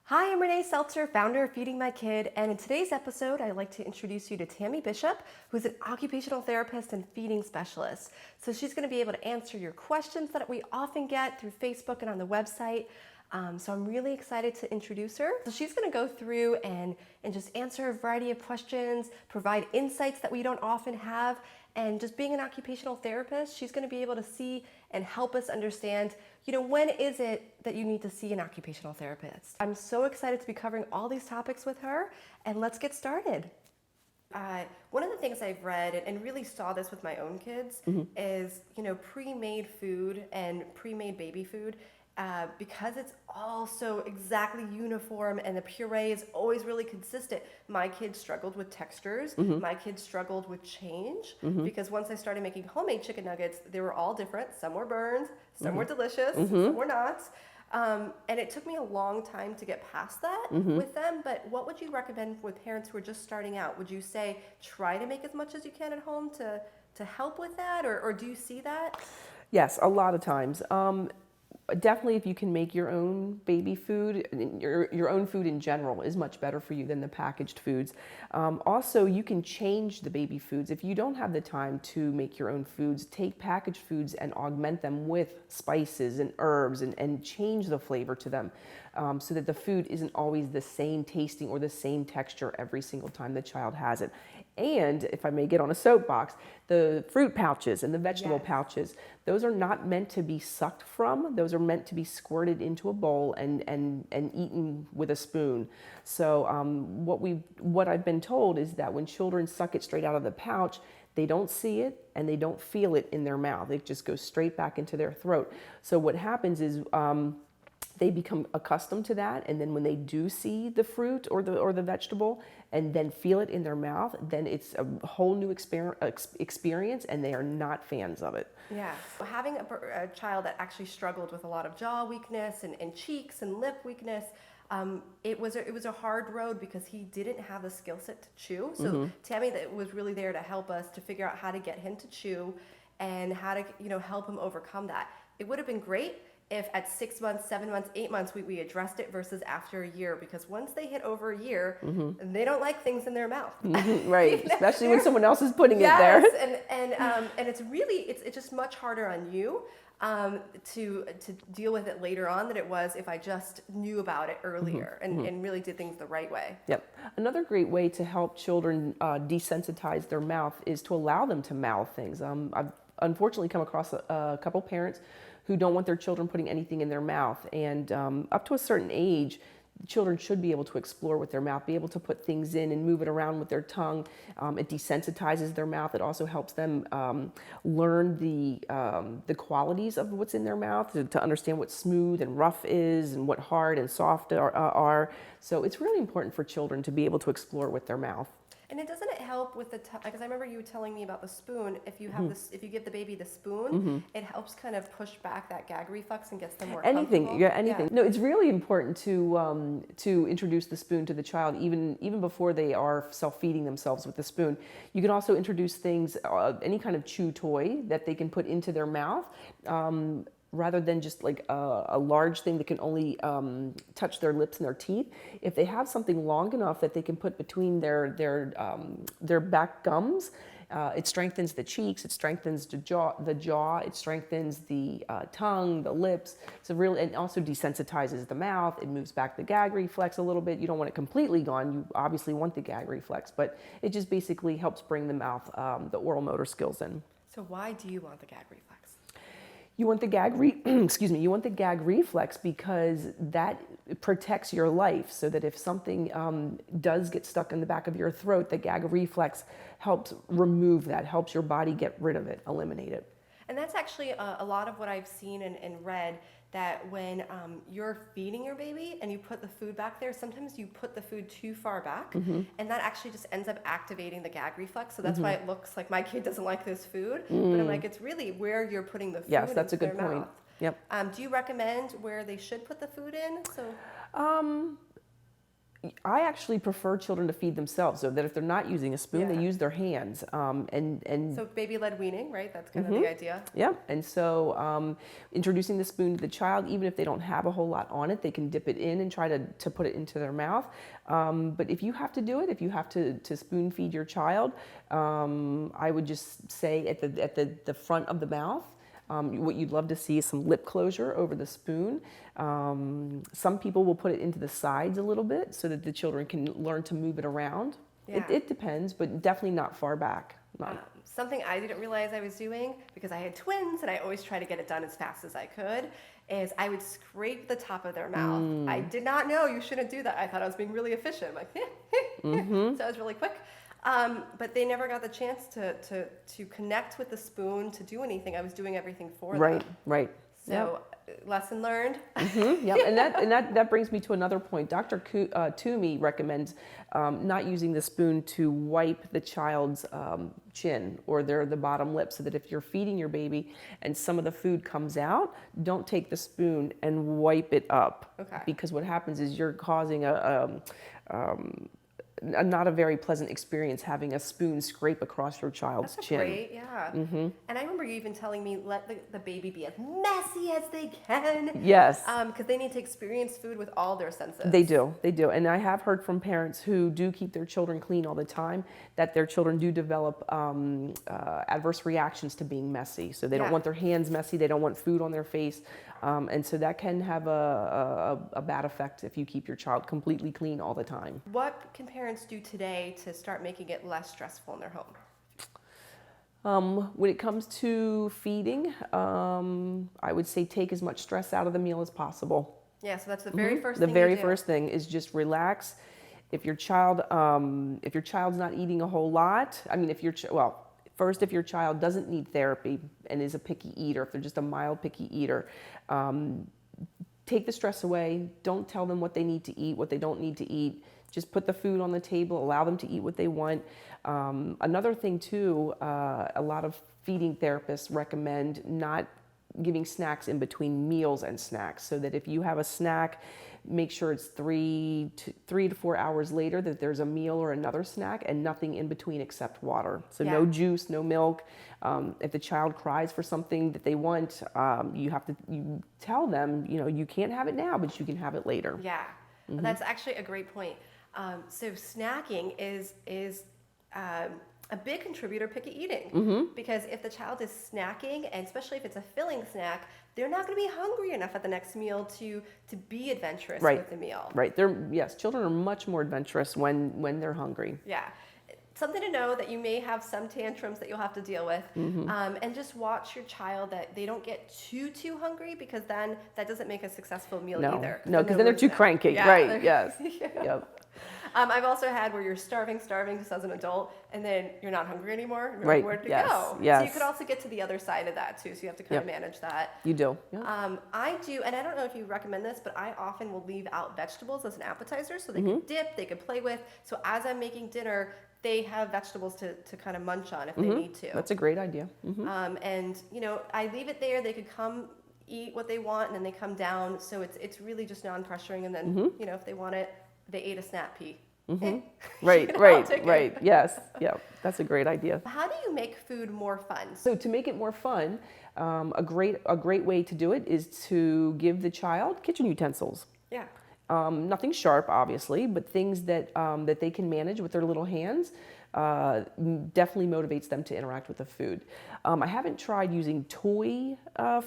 Hi, I'm Renee Seltzer, founder of Feeding My Kid, and in today's episode, I'd like to introduce you to Tammy Bishop, who's an occupational therapist and feeding specialist. So she's going to be able to answer your questions that we often get through Facebook and on the website. So I'm really excited to introduce her. So she's going to go through and just answer a variety of questions, provide insights that we don't often have, and just being an occupational therapist, she's going to be able to see and help us understand, when is it that you need to see an occupational therapist? I'm so excited to be covering all these topics with her, and let's get started. One of the things I've read and really saw this with my own kids is, pre-made food and pre-made baby food. Because it's all so exactly uniform and the puree is always really consistent. My kids struggled with textures. My kids struggled with change because once I started making homemade chicken nuggets, they were all different. Some were burned, some were delicious, some were not. And it took me a long time to get past that with them. But what would you recommend with parents who are just starting out? Would you say try to make as much as you can at home to help with that? Or do you see that? Yes, a lot of times. Definitely, if you can make your own baby food, your own food in general is much better for you than the packaged foods. Also, you can change the baby foods. If you don't have the time to make your own foods, take packaged foods and augment them with spices and herbs and change the flavor to them so that the food isn't always the same tasting or the same texture every single time the child has it. And if I may get on a soapbox, the fruit pouches and the vegetable pouches, those are not meant to be sucked from. Those are meant to be squirted into a bowl and eaten with a spoon. So what I've been told is that when children suck it straight out of the pouch, they don't see it and they don't feel it in their mouth. It just goes straight back into their throat. So what happens is they become accustomed to that, and then when they do see the fruit or the vegetable and then feel it in their mouth, then it's a whole new experience, and they are not fans of it. Yeah, having a child that actually struggled with a lot of jaw weakness and cheeks and lip weakness, it was a hard road because he didn't have the skill set to chew. So Tammy was really there to help us to figure out how to get him to chew and how to help him overcome that. It would have been great if at 6 months, 7 months, 8 months, we addressed it versus after a year, because once they hit over a year, they don't like things in their mouth. Right, especially when someone else is putting it there. And it's really, it's just much harder on you to deal with it later on than it was if I just knew about it earlier and really did things the right way. Yep. Another great way to help children desensitize their mouth is to allow them to mouth things. I've unfortunately come across a couple parents who don't want their children putting anything in their mouth. And up to a certain age, children should be able to explore with their mouth, be able to put things in and move it around with their tongue. It desensitizes their mouth. It also helps them learn the qualities of what's in their mouth, to understand what smooth and rough is and what hard and soft are. So it's really important for children to be able to explore with their mouth. And doesn't it help with because I remember you telling me about the spoon. If you have if you give the baby the spoon, it helps kind of push back that gag reflex and gets them more comfortable. Anything. No, it's really important to introduce the spoon to the child even before they are self-feeding themselves with the spoon. You can also introduce things, any kind of chew toy that they can put into their mouth. Rather than just like a large thing that can only touch their lips and their teeth. If they have something long enough that they can put between their back gums, it strengthens the cheeks, it strengthens the jaw, it strengthens the tongue, the lips. So really, and also desensitizes the mouth. It moves back the gag reflex a little bit. You don't want it completely gone. You obviously want the gag reflex, but it just basically helps bring the mouth, the oral motor skills in. So why do you want the gag reflex? You want the you want the gag reflex because that protects your life, so that if something does get stuck in the back of your throat, the gag reflex helps remove that, helps your body get rid of it, eliminate it. And that's actually a lot of what I've seen and read, that when you're feeding your baby and you put the food back there, sometimes you put the food too far back, and that actually just ends up activating the gag reflex. So that's why it looks like my kid doesn't like this food, but I'm like, it's really where you're putting the food Yes, that's a into good their point. mouth. Yep. Do you recommend where they should put the food in? So I actually prefer children to feed themselves, so that if they're not using a spoon, Yeah. they use their hands. And So baby-led weaning, right? That's kind of the idea. yeah, and so introducing the spoon to the child, even if they don't have a whole lot on it, they can dip it in and try to put it into their mouth. But if you have to do it, if you have to spoon feed your child, I would just say at the front of the mouth. What you'd love to see is some lip closure over the spoon. Some people will put it into the sides a little bit so that the children can learn to move it around. Yeah. It depends, but definitely not far back. Something I didn't realize I was doing, because I had twins and I always try to get it done as fast as I could, is I would scrape the top of their mouth. I did not know you shouldn't do that. I thought I was being really efficient. I'm like, so I was really quick. But they never got the chance to connect with the spoon, to do anything. I was doing everything for them. Right. So lesson learned. Yep, and that brings me to another point. Dr. Toomey recommends not using the spoon to wipe the child's chin or the bottom lip, so that if you're feeding your baby and some of the food comes out, don't take the spoon and wipe it up. Okay. Because what happens is you're causing not a very pleasant experience having a spoon scrape across your child's chin. Great, yeah. And I remember you even telling me let the baby be as messy as they can. Yes. Because they need to experience food with all their senses. They do. And I have heard from parents who do keep their children clean all the time that their children do develop adverse reactions to being messy. So they don't want their hands messy. They don't want food on their face. And so that can have a bad effect if you keep your child completely clean all the time. What can parents do today to start making it less stressful in their home? When it comes to feeding, I would say take as much stress out of the meal as possible. Yeah, so that's the very first The thing very you do. first thing is just relax. If your child's not eating a whole lot, I mean, if your child doesn't need therapy and is a picky eater, if they're just a mild picky eater, take the stress away. Don't tell them what they need to eat, what they don't need to eat. Just put the food on the table, allow them to eat what they want. Another thing too, a lot of feeding therapists recommend not giving snacks in between meals and snacks, so that if you have a snack, make sure it's 3 to 4 hours later that there's a meal or another snack, and nothing in between except water. So no juice, no milk. If the child cries for something that they want, you tell them, you can't have it now, but you can have it later. Yeah, that's actually a great point. So snacking is a big contributor to picky eating, because if the child is snacking, and especially if it's a filling snack, they're not going to be hungry enough at the next meal to be adventurous with the meal. Right. Children are much more adventurous when they're hungry. Yeah. Something to know that you may have some tantrums that you'll have to deal with, and just watch your child that they don't get too hungry, because then that doesn't make a successful meal either. No, because then they're too cranky. Yeah, right. Yes. Yep. I've also had where you're starving just as an adult, and then you're not hungry anymore. You're Right. Where to Yes. go? Yes. So you could also get to the other side of that too. So you have to kind of manage that. You do. I do, and I don't know if you recommend this, but I often will leave out vegetables as an appetizer, so they can dip, they can play with. So as I'm making dinner, they have vegetables to kind of munch on if they need to. That's a great idea. And I leave it there. They could come eat what they want, and then they come down. So it's really just non-pressuring. And then if they want it, they ate a snap pea. Right. Yes. Yeah. That's a great idea. How do you make food more fun? So to make it more fun, a great way to do it is to give the child kitchen utensils. Yeah. Nothing sharp, obviously, but things that they can manage with their little hands. Definitely motivates them to interact with the food. I haven't tried using toy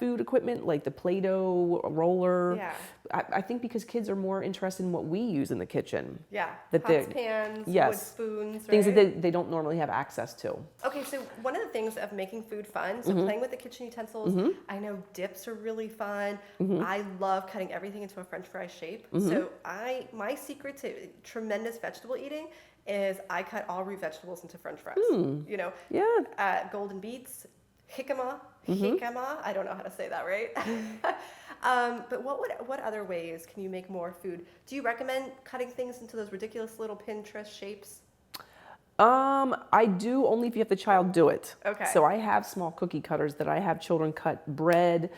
food equipment like the Play-Doh roller. Yeah. I think because kids are more interested in what we use in the kitchen. Yeah. That Pots, pans, wood spoons, right? Things that they don't normally have access to. Okay, so one of the things of making food fun, so playing with the kitchen utensils, I know dips are really fun. I love cutting everything into a French fry shape. So my secret to tremendous vegetable eating is I cut all root vegetables into French fries. Golden beets, jicama. I don't know how to say that right. But what other ways can you make more food? Do you recommend cutting things into those ridiculous little Pinterest shapes? I do only if you have the child do it. Okay. So I have small cookie cutters that I have children cut bread,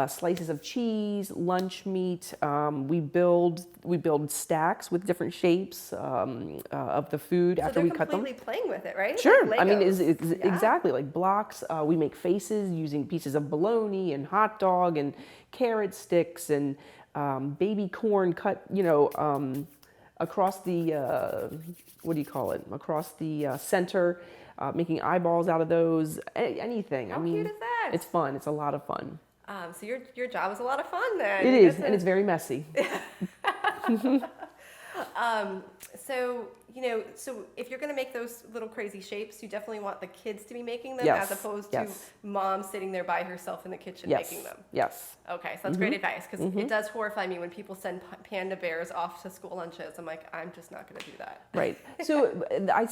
slices of cheese, lunch meat. We build stacks with different shapes of the food So after they're we cut them. completely playing with it, right? Sure. Like I mean, Legos. Yeah. exactly like blocks. We make faces using pieces of bologna and hot dog and carrot sticks and baby corn cut, across the, what do you call it? Across the center, making eyeballs out of those, anything. How cute is that? It's fun. It's a lot of fun. So your job is a lot of fun then. It You is, get to- and it's very messy. So if you're going to make those little crazy shapes, you definitely want the kids to be making them Yes, as opposed yes. to mom sitting there by herself in the kitchen Yes. making them. Yes. Okay, so that's great advice because it does horrify me when people send panda bears off to school lunches. I'm like, I'm just not going to do that. Right. So I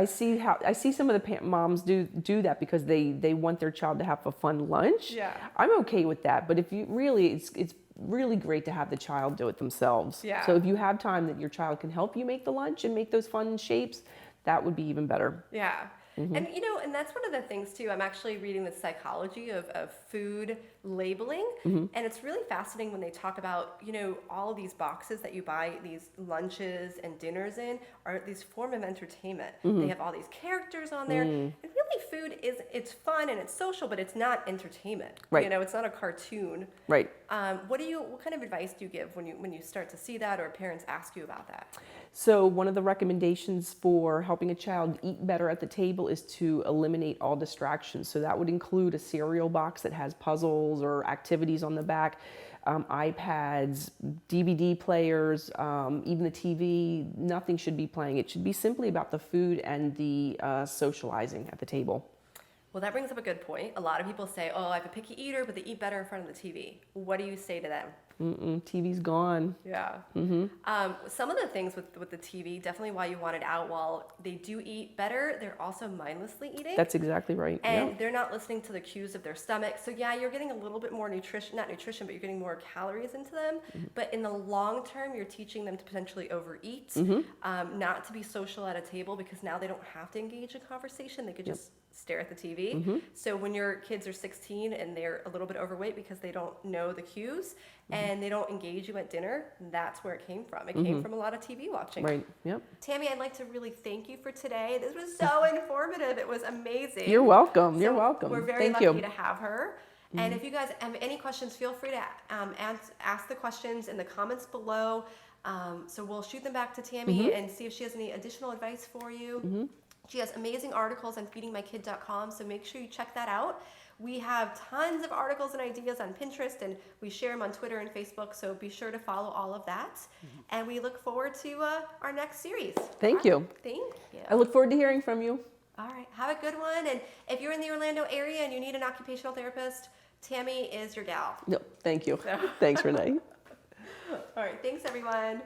see some of the moms do that because they want their child to have a fun lunch. Yeah. I'm okay with that, but if you really, it's really great to have the child do it themselves. Yeah. So if you have time that your child can help you make the lunch and make those fun shapes, that would be even better. Yeah. And and that's one of the things too. I'm actually reading the psychology of food labeling, and it's really fascinating when they talk about, all of these boxes that you buy these lunches and dinners in are these form of entertainment. They have all these characters on there. And really food it's fun and it's social, but it's not entertainment. Right. It's not a cartoon. Right. What kind of advice do you give when you start to see that or parents ask you about that? So one of the recommendations for helping a child eat better at the table is to eliminate all distractions. So that would include a cereal box that has puzzles or activities on the back, iPads, DVD players, even the TV. Nothing should be playing. It should be simply about the food and the socializing at the table. Well, that brings up a good point. A lot of people say, oh, I'm a picky eater, but they eat better in front of the TV. What do you say to them? TV's gone. Yeah. Some of the things with the TV, definitely why you want it out, while they do eat better, they're also mindlessly eating. That's exactly right. And Yeah. they're not listening to the cues of their stomach. So yeah, you're getting a little bit more not nutrition, but you're getting more calories into them. But in the long term, you're teaching them to potentially overeat, not to be social at a table because now they don't have to engage in conversation. They could just stare at the TV. So when your kids are 16 and they're a little bit overweight because they don't know the cues and they don't engage you at dinner, that's where it came from. It came from a lot of TV watching. Right. Yep. Tammy, I'd like to really thank you for today. This was so informative. It was amazing. You're welcome. You're So welcome. We're very Thank lucky you. to have her. And if you guys have any questions, feel free to ask the questions in the comments below. So we'll shoot them back to Tammy and see if she has any additional advice for you. She has amazing articles on feedingmykid.com, so make sure you check that out. We have tons of articles and ideas on Pinterest, and we share them on Twitter and Facebook, so be sure to follow all of that. And we look forward to our next series. Thank you. Thank you. I look forward to hearing from you. All right, have a good one. And if you're in the Orlando area and you need an occupational therapist, Tammy is your gal. No, thank you. Thanks, Renee. All right, thanks everyone.